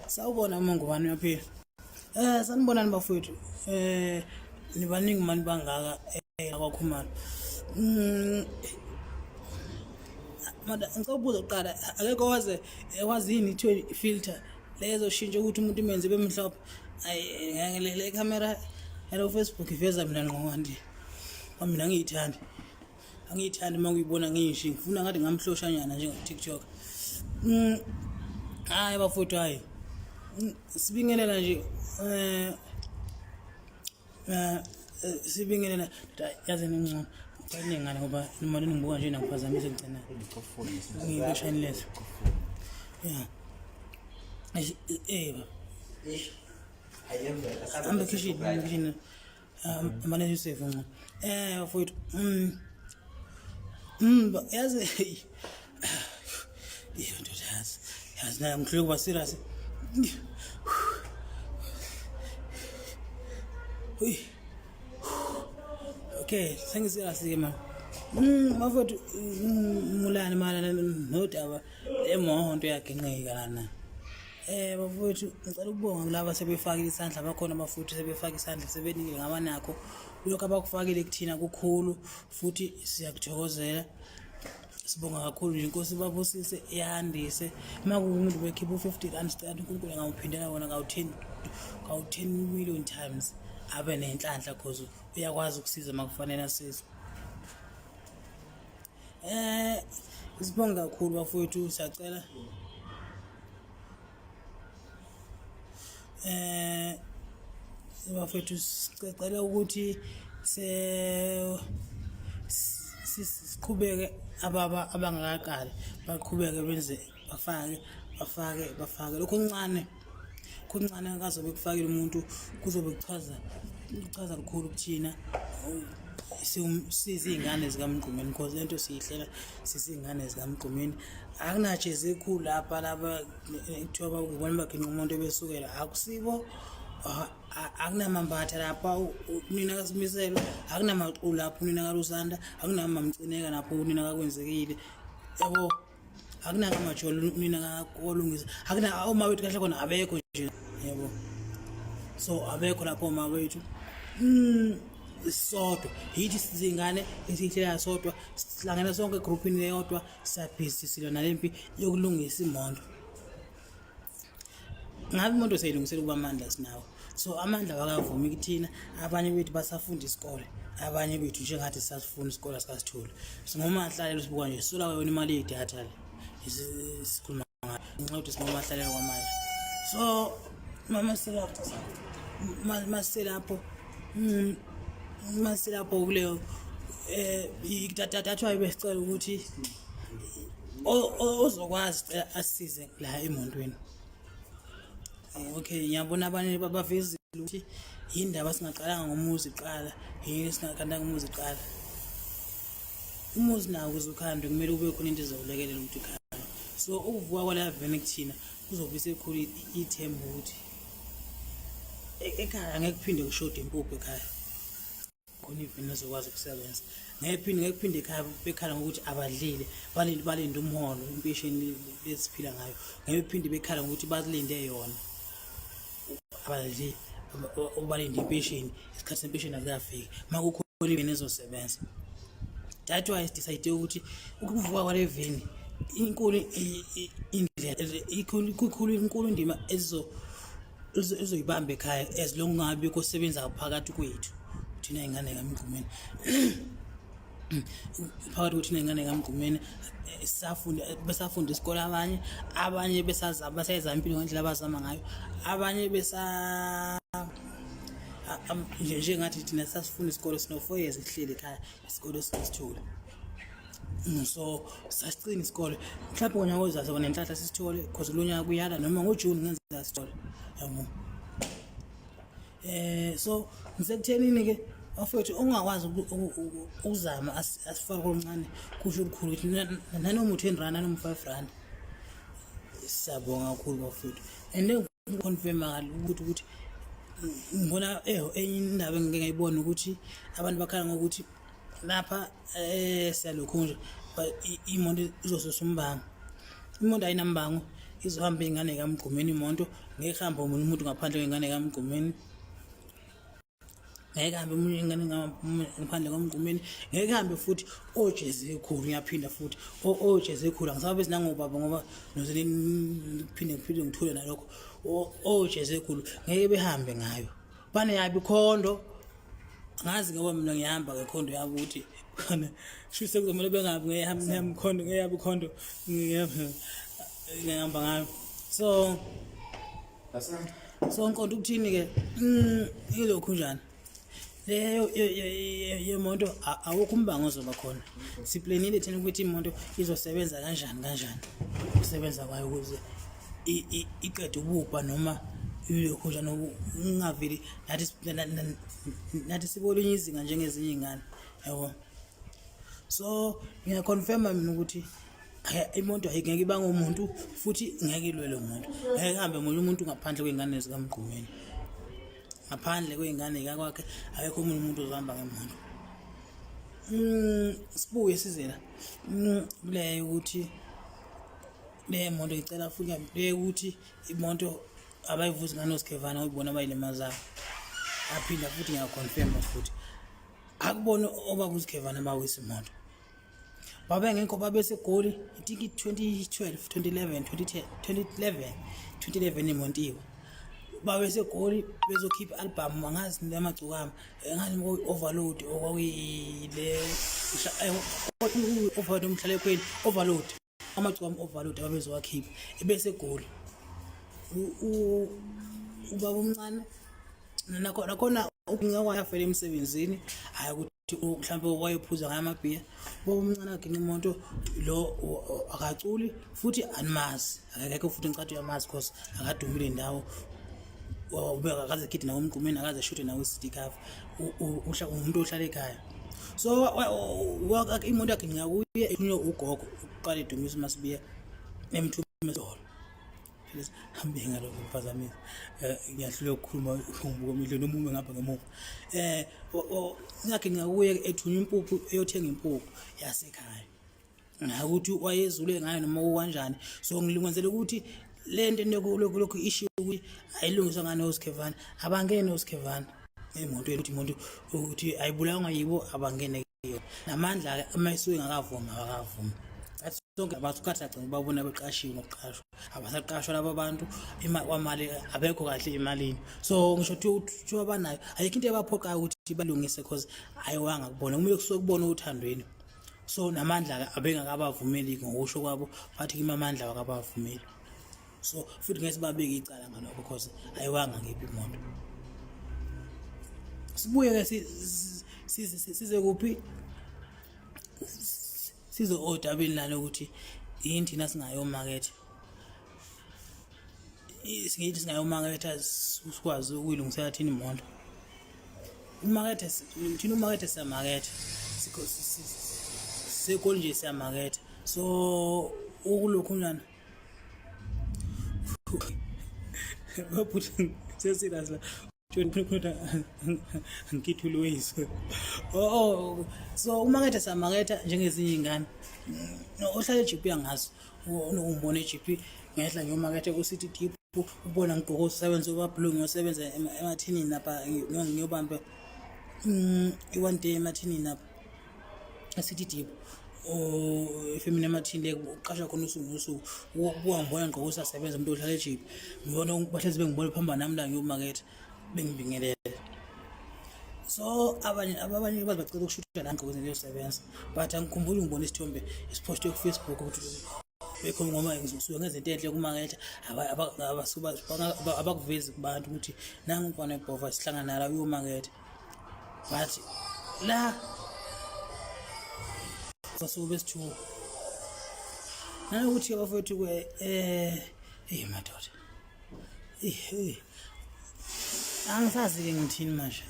Sawubona mangubani yaphila. Sanibonani bafowethu. Nibaningi manje bangaka akwakhumalo. Mada ngicabuzwa uqala akekho wazi yini i filter lezo shintsha ukuthi umuntu imenze bemhlophe. Ayi le camera hello Facebook iveza mina ngqondi. Mina ngiyithandi. Angiyithandi mangiyibona ngisho ngifuna ngathi ngamhloshanyana nje TikTok. Hayi bafowethu hayi. Sibingelela nje sibingelela yazi ngingcono kaningana ngoba imali ngibuka nje nangiphazamise ngicena ngiyishayini leso I'm the kitchen manje Yusuf ngco bafowethu yazi yazi na ngihloko kuba serious okay sengisiyazi ke mama bafowethu mulani mala nodaba emonto yakhe nqika lana bafowethu ngicela ukubonga laba sebefakile isandla bakhona bafowethu sebefaka isandla sebenike ngabanakho lokho abakufakile kuthina kukhulu futhi siyakuthokozela. Sibonga kakhulu nje inkosi babusise yandise makuumuntu bekhipha u50 sicela uNkulunkulu ngawuphindela wona kawu10 million times abe nenhlanhla cause uyakwazi ukusiza makufanele asize. Sibonga kakhulu bafowethu siyacela bafowethu sicela ukuthi siqhubeke abangakaqali baqhubeke benze bafake lokho kuncane kazobe kufakile umuntu kuzobe kuchaza kakhulu kuthina sizingane zikaMgqumeni because lento siyihlela sizingane zikaMgqumeni akunatshe ezikhulu lapha ekuthiwa ukubona baginqa umuntu ebesukela akusibo akunamambatha lapha unina kaSimiselo akunamaqulu lapho unina kaLusanda akunamamcineka lapho unina kakwenzekile yabo akunamajolo unina kakolungisa akuna oma wethu kahle khona abekho nje yabo so abekho lapho oma wethu sodwa yithi sizingane esihlela sodwa sihlangana sonke groupini eyodwa siyabhisisile nalempi yokulungisa imondo ngabe imondo seyilungisela kuba amandla sinawo so amandla wakavumi kuthina abanye bethu basafunda isikole abanye bethu njengathi sasifunda isikole sikasithula singomahlalelo sibuka nje sula wena imali yedatha le isikhuluma ngayo incwadi singomahlalelo kwamanje so mama masilapho kuleyo idatha ayibesicela ukuthi ozokwazi asize la emontweni. Okay ngiyabona abanye babavezile ukuthi indaba singaqalanga ngomuzi iqala yini singaqanda ngomuzi iqala umuzi nawo uzukhandwe kumele ube khona into ezokulekelela ukuthi ukhanda so ukuvuka kwala vene kuthina kuzobe sekhulu ithemba ukuthi ekhaya angeke kuphinde kushode impuphu ekhaya khona ivini ezokwazi ukusebenza ngeke ekhaya bekhala ngokuthi abadlile balinde umholo impesheni esiphila ngayo ngeke kuphinde bekhala ngokuthi bazilinde yona abadli ubalinde impesheni isikhathi sempesheni akafiki makukhona ivini ezosebenza. That's why decide ukuthi ukuvuka kwale vini inkulu indlela inkulu indima ezoyibamba ekhaya as long ngabe kusebenza phakathi kwethu thina ingane kaMgqumeni phakathi kuthina ingane kaMgqumeni besafunda isikole abanye besayeza impilo ngendlela abazama ngayo abanye nje ngathi thina sasifunda isikole sino 4 years ihleli ekhaya isikole sisithule so sasicina isikole mhlawumbe ngonyaka ozayo kona inhlanhla sisithole because lonyaka kuyala noma ngoJune ngenza sithole yabo so ngisekuthenini ke afethu ungakwazi ukuzama asifake omncane kusho ukukhulu ukuthi nanoma u10 rand nanoma 5 rand siyabonga kakhulu bafethu and ngiconfirm ukuthi ngibona enye indaba engeke ngayibona ukuthi abantu bakhala ngokuthi lapha siyalokho nje imondo izosusa umbango imondo ayinambango izohamba ingane kaMgqumeni imoto, ngeke hambe omunye umuntu ngaphandle kwengane kaMgqumeni, ngeke hambe omunye ingane ngaphandle kaMgqumeni, ngeke hambe futhi ojezi ekhulu. Ngiyaphinda futhi ojezi ekhulu, angisabe sinangobaba ngoba nozele phinde ngithule nalokho. Ojezi ekhulu ngeke behambe ngayo, bane yabi khondo. Ngazi ngoba mina ngiyahamba ngekhondo yabo ukuthi khona shise kuzomela bengabi ngeyabi khondo ngiyahamba ngayo. So nkonto ukuthini ke ilokhu njani leyo yemoto, awukho umbango ozoba khona. Siplanile thina ukuthi imoto izosebenza kanjani ukusebenza kwayo ukuze iqede ubupha noma ilokhu njani ungaveli nathi sibolunye izinga njengezinye izingane, yabo. So ngiyaconfirma mina ukuthi imoto ayingeke ibanga umuntu futhi ngeke ilwele umuntu, ngeke hambe omunye umuntu ngaphandle kwengane zikaMgqumeni, ngaphandle kwengane yakwakhe akekho omunye umuntu ozohamba ngemoto. Sibuye sizela leyo ukuthi le moto ngicela futhi le ukuthi imoto abayivuzi nganoSkhevana uyibona abayilimazayo. Aphinda futhi ngiyaconfirma futhi akubona obakuSkhevana bawisa imoto, babengekho babesegoli. Itiki 2011 imontiwe babesegoli bezokhipha album, angazi ndamagcukama ngani overload okwakuyile overload umhlalekweni overload amagcukama overload abezowakhipha ebesegoli. Ubaba omncane nakhona ukungawafela emsebenzini, hayi ukuthi mhlawumbe wayephuza ngamabhiya. Ubaba omncane aginqa imoto lo akaculi futhi animazi, akekho futhi ngicathu yamazi because akadumile indawo. Ubeka akaze khidi nawo uMgqumeni, akaze shute nawo iCity Cover, umuntu ohlala ekhaya. So imoto yakhe ngiyakuye ethunywe ugogo uqala edumisa masibiya emthumezolo. Hambe ngalokho mphazamisa ngiyahlule ukukhuluma ngokomidlo noma ume ngapha ngemuva. Ngakhe ngiyakuye ethunywe impuphu eyothenga impuphu yasekhaya, ngakuthi wayezule ngayo noma kanjani. So ngilungenzela ukuthi lento lokhu issue ukuthi ayilungiswa nganoSkhevana, abangene noSkhevana emotweni ukuthi umuntu ukuthi ayibulanga yibo abangene kuyo. Namandla amayisuke ngakavuma akavuma. Athi sonke abasukhathi agcina babona beqashiwe ngokuqashwa, abasaqashwa laba bantu imali abekho kahle emalini. So ngisho ukuthi abanayo ayikho into ebaphoqayo ukuthi balungise because ayiwanga kubona, kumele kusuke kubona uthandweni. So namandla abengakabavumeli ngokusho kwabo, bathi kimi amandla wakabavumeli. So futhi ngeke sibabeke icala ngalokho because ayiwanga ngiphi imoto. Sibuye ke size kuphi, sizo odabeni lana ukuthi yini thina singayomakethe, singithi singayomaketha sikwazi ukuyilungisela thina imoto. Umakethe thina umakethe siyamaketha sekoli nje siyamaketha. So ukulokhu njani babuthi sesirious la ngithule weyizwe. So umakethe siyamaketha njengezinye izingane. Ohlala eJP angazi umbone eJP ngehla ngiyomakethe kuCity Deep, ubona ngigqoka usebenza obablue, ngiyosebenza emathinini lapha ngiyobamba i-one day emathinini lapha eCity Deep. Efemini emathini uqasha khona usuku nosuku, uwangibona ngigqoka usasebenza umuntu ohlala eJP, ngibona bahlezi bengibona phamba nami la ngiyomaketha bengibingelele. So abanye bacela ukushuthela la ngigqoke ngiyosebenza, but angikhumbuli ngibona isithombe esiphostwe kuFacebook ukuthi bekho ngoma ngizosuka ngezinto enhle kumaketha abakuvezi kubantu ukuthi nangu mfana ebhova sihlangana la uyomaketha. But la sasuke besithu nanokuthi abafowethu madoda angisazi-ke ngithini manje.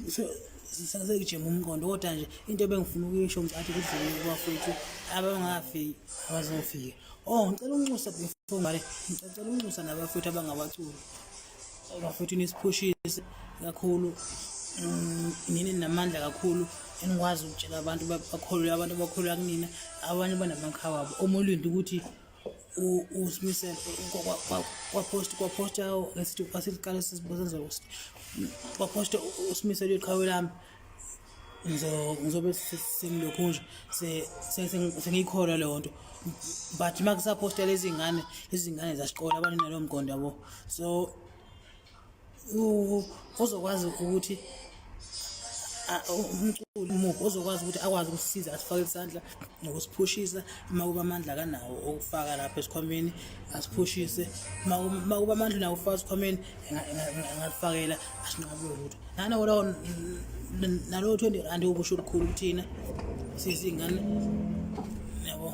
So sengijema umqondo, kodwa nje into ebengifuna ukuyisho ngicathi kudlule kubafowethu abangafiki abazofika. Ngicela unxusa before ngale, ngicela unxusa nabafowethu abangabaculi, abafowethu nisiphushise kakhulu, nini namandla kakhulu enikwazi ukutshela abantu bakholwe, abantu bakholwa kunina, abanye banamakhawa abo omolindi ukuthi uSmiselo kwaposta ngesithi asiqala sisibuza kwaposta uSmiselo iqhawe lami ngizobe sengilokhu nje sengiyikholwa leyo nto, but makusaposta lezi ngane zasiqola abantu nalowo mqondo yabo. So uzokwazi ukuthi umculi uzokwazi ukuthi akwazi ukusisiza asifake isandla nokusiphushisa uma kuba amandla kanawo okufaka lapha esikhwameni asiphushise, uma kuba amandla nawo ufaka esikhwameni engalifakela asinqabule lutho nalowo 20 rand ubusho olukhulu kuthina sizingane yabo.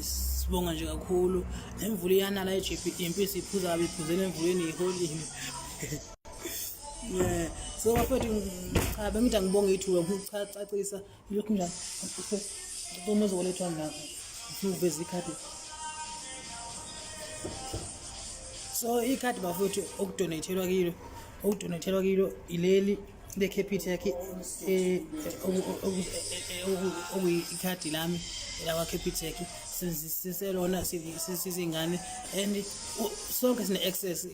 Sibonga nje kakhulu nemvula iyana la eJP impisi iphuza kabi iphuzele emvuleni iholile. Yeah, so bafethu cha bengithi angibonge ithuba ukucacisa lokhu njani umuzo wolethwa la uveza ikhadi. So ikhadi bafethu okudonateelwa kilo ileli le Capitec okuyikhadi lami la Capitec siselona sizingane and sonke sine access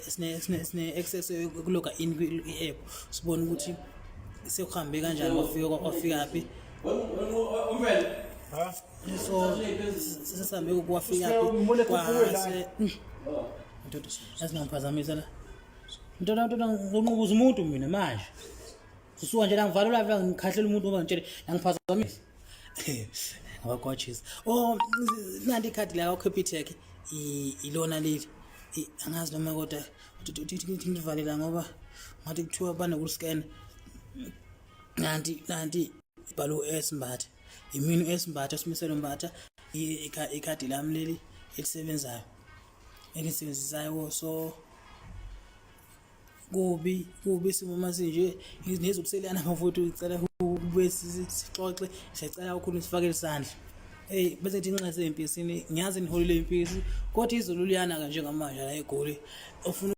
sine access yokuloga in kwi-app sibone ukuthi sekuhambe kanjani wafika happy. So sisahambe ukuwafika happy kwase ndodo asinamphazamisa la ndodo ngonqubuza umuntu mina manje usuka nje la ngivalula lapha ngikhahlela umuntu ngoba ngitshele angiphazamisa abakwatshisa. Nanti ikhadi la Capitec ilona leli angazi noma kodwa ngivalela ngoba ngathi kuthiwa banokuscan nanti ibhalo esimbatha imini esimbatha uSmiselo Mbatha ikhadi lami leli elisebenzayo engisisebenzisayo. So kubi simo manje nezokuselana bafowethu ngicela ube sixoxe siyacela kakhulu sifake isandla bese kuthi inxese empisini ngiyazi niholile impisi kodwa izulu liyana kanje ngamanje la eGoli ofuna